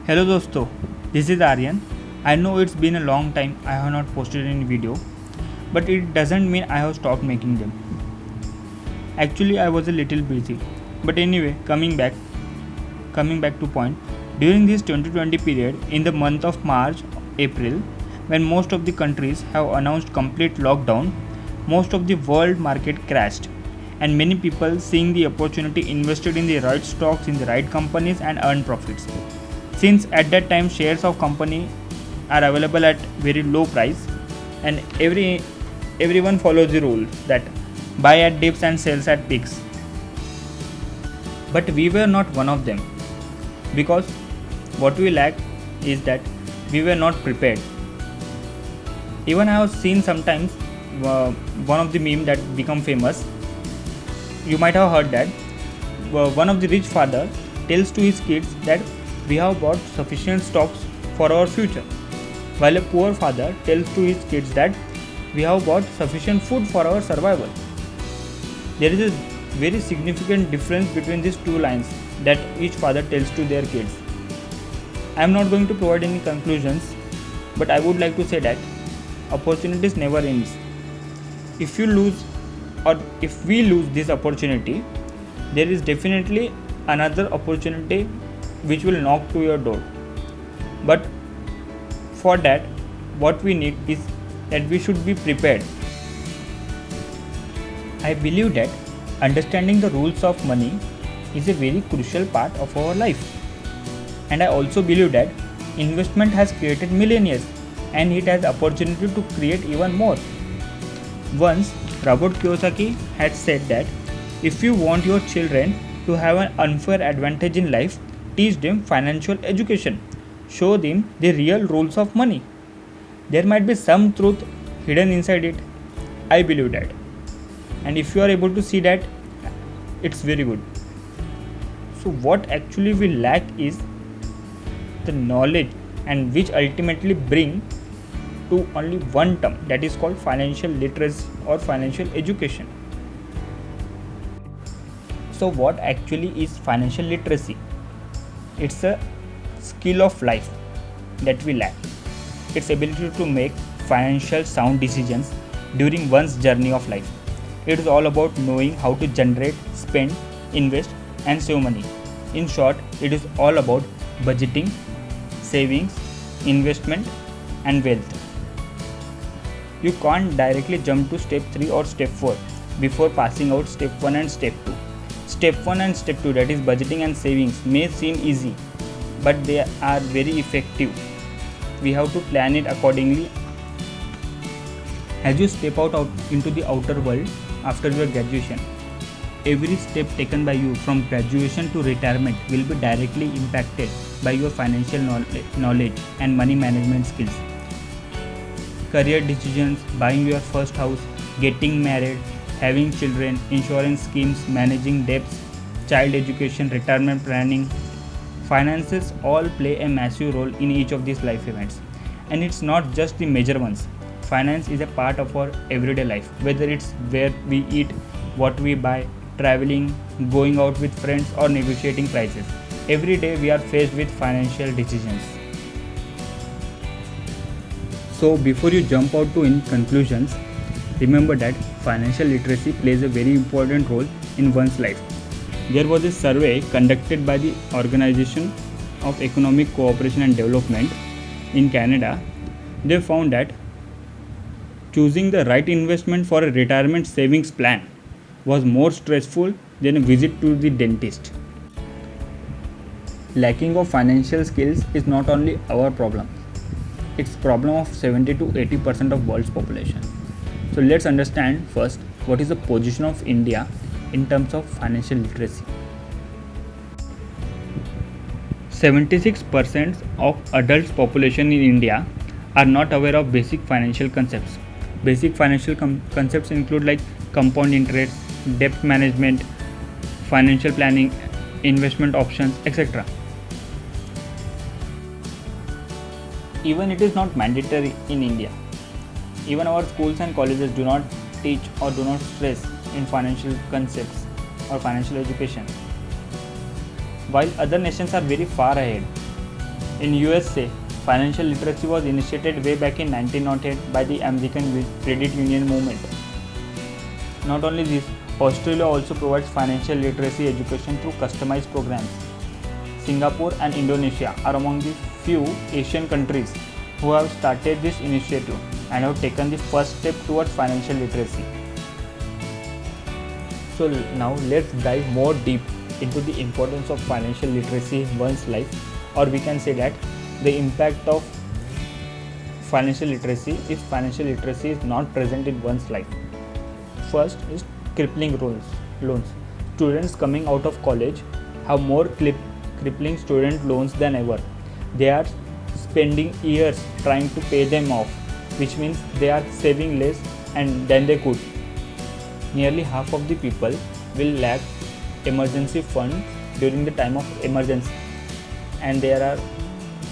Hello dosto, this is Aryan. I know it's been a long time I have not posted any video, but it doesn't mean I have stopped making them. Actually, I was a little busy. But anyway, coming back to point. During this 2020 period, in the month of March, April, when most of the countries have announced complete lockdown, most of the world market crashed, and many people seeing the opportunity invested in the right stocks in the right companies and earned profits. Since at that time shares of company are available at very low price, and everyone follows the rule that buy at dips and sells at peaks. But we were not one of them, because what we lacked is that we were not prepared. Even I have seen sometimes one of the meme that become famous. You might have heard that one of the rich father tells to his kids that we have bought sufficient stocks for our future, while a poor father tells to his kids that we have bought sufficient food for our survival. There is a very significant difference between these two lines that each father tells to their kids. I am not going to provide any conclusions, but I would like to say that opportunities never ends. If you lose or if we lose this opportunity, there is definitely another opportunity which will knock to your door. But for that, what we need is that we should be prepared. I believe that understanding the rules of money is a very crucial part of our life. And I also believe that investment has created millionaires and it has opportunity to create even more. Once, Robert Kiyosaki had said that if you want your children to have an unfair advantage in life, teach them financial education. Show them the real rules of money. There might be some truth hidden inside it. I believe that. And if you are able to see that, it's very good. So what actually we lack is the knowledge, and which ultimately bring to only one term, that is called financial literacy or financial education. So what actually is financial literacy? It's a skill of life that we lack. Its ability to make financial sound decisions during one's journey of life. It is all about knowing how to generate, spend, invest and save money. In short, it is all about budgeting, savings, investment and wealth. You can't directly jump to step 3 or step 4 before passing out step 1 and step 2. Step 1 and step 2, that is budgeting and savings, may seem easy, but they are very effective. We have to plan it accordingly. As you step out into the outer world after your graduation, every step taken by you from graduation to retirement will be directly impacted by your financial knowledge and money management skills. Career decisions, buying your first house, getting married, having children, insurance schemes, managing debts, child education, retirement planning. Finances all play a massive role in each of these life events. And it's not just the major ones. Finance is a part of our everyday life, whether it's where we eat, what we buy, traveling, going out with friends, or negotiating prices. Every day we are faced with financial decisions. So before you jump out to any conclusions, remember that financial literacy plays a very important role in one's life. There was a survey conducted by the Organization of Economic Cooperation and Development in Canada. They found that choosing the right investment for a retirement savings plan was more stressful than a visit to the dentist. Lacking of financial skills is not only our problem, it's problem of 70 to 80% of world's population. So let's understand first what is the position of India in terms of financial literacy. 76% of adults population in India are not aware of basic financial concepts. Basic financial concepts include like compound interest, debt management, financial planning, investment options, etc. Even it is not mandatory in India. Even our schools and colleges do not teach or do not stress in financial concepts or financial education. While other nations are very far ahead, In USA, financial literacy was initiated way back in 1908 by the American Credit Union movement. Not only this, Australia also provides financial literacy education through customized programs. Singapore and Indonesia are among the few Asian countries who have started this initiative and have taken the first step towards financial literacy. So now let's dive more deep into the importance of financial literacy in one's life, or we can say that the impact of financial literacy if financial literacy is not present in one's life. First is crippling loans. Students coming out of college have more crippling student loans than ever. They are spending years trying to pay them off, which means they are saving less than they could. Nearly half of the people will lack emergency funds during the time of emergency, and there are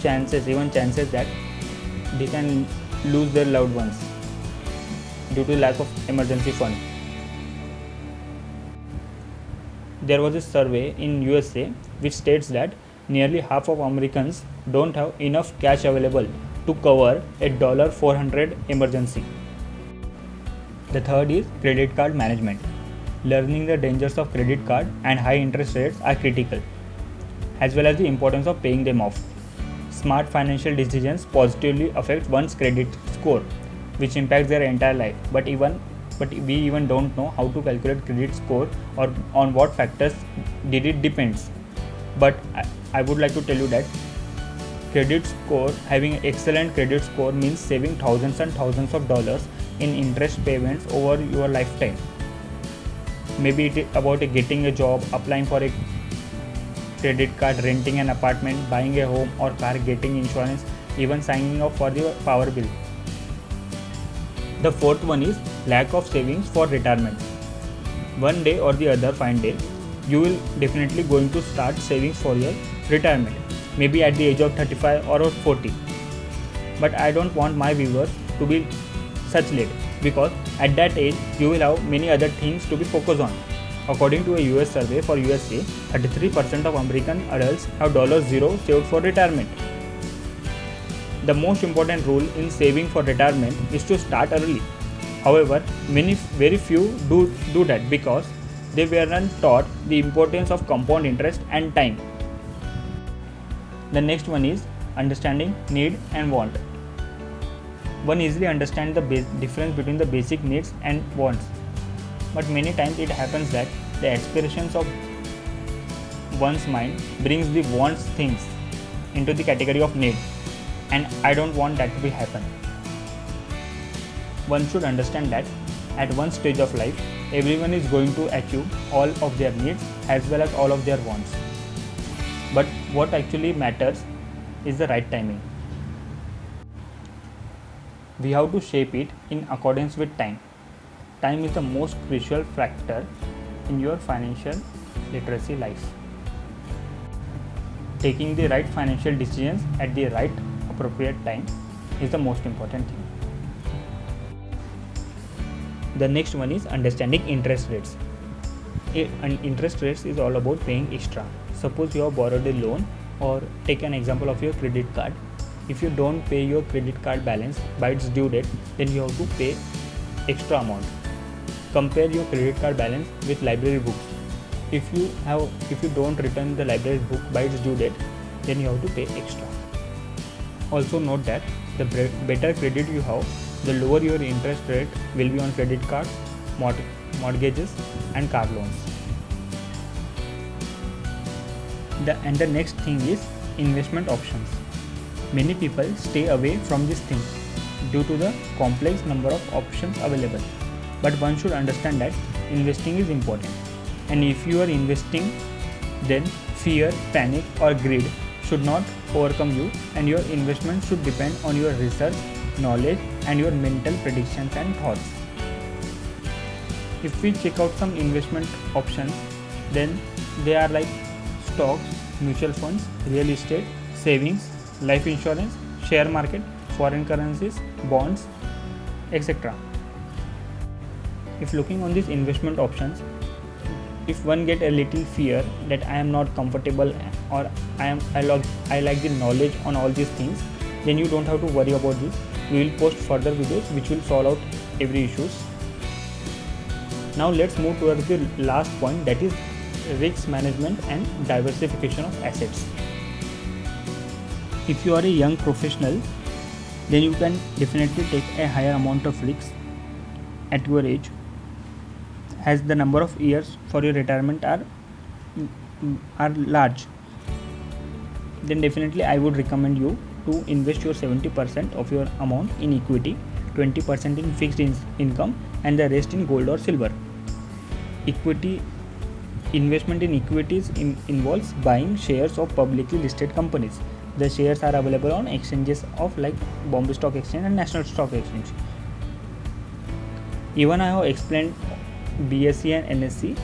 chances that they can lose their loved ones due to lack of emergency fund. There was a survey in USA which states that nearly half of Americans don't have enough cash available to cover a $400 emergency. The third is credit card management. Learning the dangers of credit card and high interest rates are critical, as well as the importance of paying them off. Smart financial decisions positively affect one's credit score, which impacts their entire life. But we even don't know how to calculate credit score or on what factors did it depends. But I would like to tell you that having excellent credit score means saving thousands and thousands of dollars in interest payments over your lifetime. Maybe it is about getting a job, applying for a credit card, renting an apartment, buying a home or car, getting insurance, even signing up for the power bill. The fourth one is lack of savings for retirement. One day or the other fine day, you will definitely going to start savings for your retirement, maybe at the age of 35 or 40. But I don't want my viewers to be such late, because at that age you will have many other things to be focused on. According to a US survey for USA, 33% of American adults have $0 saved for retirement. The most important rule in saving for retirement is to start early. However, very few do that because they weren't taught the importance of compound interest and time. The next one is understanding need and want. One easily understands the difference between the basic needs and wants, but many times it happens that the aspirations of one's mind brings the wants things into the category of need, and I don't want that to be happen. One should understand that at one stage of life, everyone is going to achieve all of their needs as well as all of their wants. But what actually matters is the right timing. We have to shape it in accordance with time. Time is the most crucial factor in your financial literacy life. Taking the right financial decisions at the right appropriate time is the most important thing. The next one is understanding interest rates. Interest rates is all about paying extra. Suppose you have borrowed a loan, or take an example of your credit card. If you don't pay your credit card balance by its due date, then you have to pay extra amount. Compare your credit card balance with library books. If you don't return the library book by its due date, then you have to pay extra. Also note that the better credit you have, the lower your interest rate will be on credit cards, mortgages and car loans. The next thing is investment options. Many people stay away from this thing due to the complex number of options available. But one should understand that investing is important, and if you are investing, then fear, panic or greed should not overcome you, and your investment should depend on your research, knowledge and your mental predictions and thoughts. If we check out some investment options, then they are like stocks, mutual funds, real estate, savings, life insurance, share market, foreign currencies, bonds, etc. If looking on these investment options, if one get a little fear that I am not comfortable or I like the knowledge on all these things, then you don't have to worry about this. We will post further videos which will solve out every issues. Now let's move towards the last point, that is risk management and diversification of assets. If you are a young professional, then you can definitely take a higher amount of risks at your age, as the number of years for your retirement are large. Then definitely I would recommend you to invest your 70% of your amount in equity, 20% in fixed income, and the rest in gold or silver. Equity investment in equities involves buying shares of publicly listed companies. The shares are available on exchanges of like Bombay Stock Exchange and National Stock Exchange. Even I have explained BSE and NSE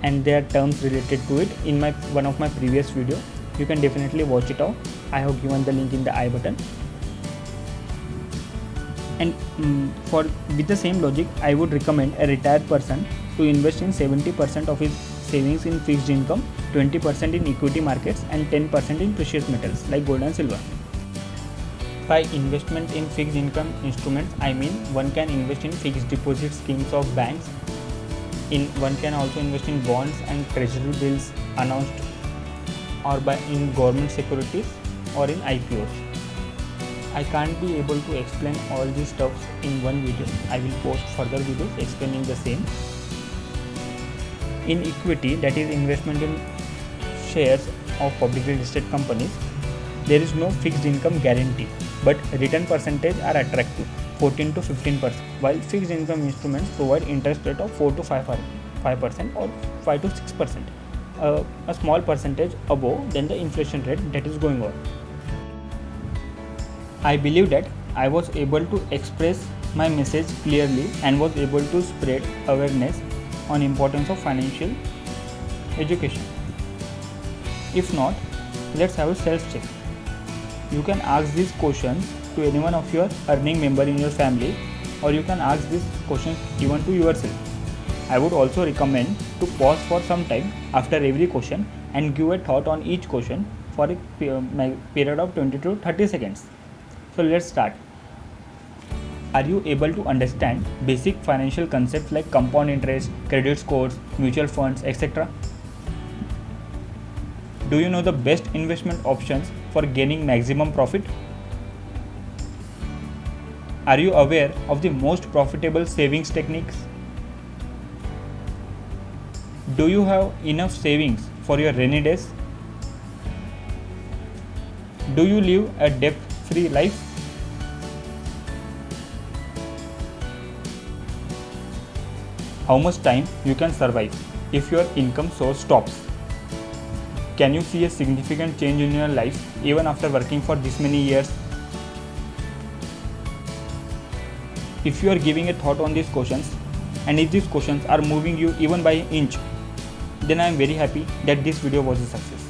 and their terms related to it in one of my previous video. You can definitely watch it out. I have given the link in the I button. And with the same logic, I would recommend a retired person to invest in 70% of his savings in fixed income, 20% in equity markets, and 10% in precious metals like gold and silver. By investment in fixed income instruments, I mean one can invest in fixed deposit schemes of banks. One can also invest in bonds and treasury bills announced, or in government securities or in IPOs. I can't be able to explain all these stuffs in one video. I will post further videos explaining the same. In equity, that is investment in shares of publicly listed companies, there is no fixed income guarantee, but return percentage are attractive, 14 to 15%, while fixed income instruments provide interest rate of 4 to 5% or 5 to 6%, a small percentage above than the inflation rate that is going on. I believe that I was able to express my message clearly and was able to spread awareness on importance of financial education. If not, let's have a self-check. You can ask these questions to anyone of your earning member in your family, or you can ask these questions even to yourself. I would also recommend to pause for some time after every question and give a thought on each question for a period of 20 to 30 seconds. So let's start. Are you able to understand basic financial concepts like compound interest, credit scores, mutual funds, etc.? Do you know the best investment options for gaining maximum profit? Are you aware of the most profitable savings techniques? Do you have enough savings for your rainy days? Do you live a debt-free life? How much time you can survive if your income source stops? Can you see a significant change in your life even after working for this many years? If you are giving a thought on these questions, and if these questions are moving you even by an inch, then I am very happy that this video was a success.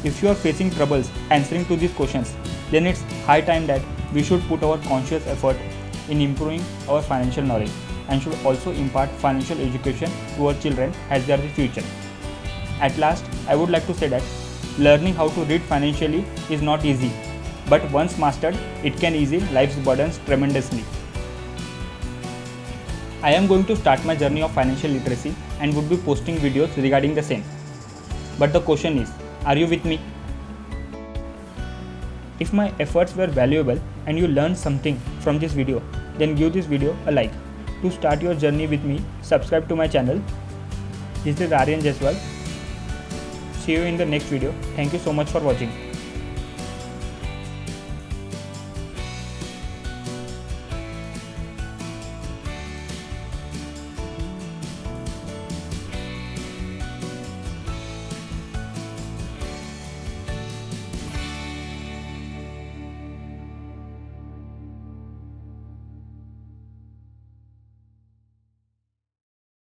If you are facing troubles answering to these questions, then it's high time that we should put our conscious effort in improving our financial knowledge, and should also impart financial education to our children as they are the future. At last, I would like to say that learning how to read financially is not easy, but once mastered, it can ease life's burdens tremendously. I am going to start my journey of financial literacy and would be posting videos regarding the same. But the question is, are you with me? If my efforts were valuable and you learned something from this video, then give this video a like. To start your journey with me, subscribe to my channel. This is Aryan Jaiswal. See you in the next video. Thank you so much for watching.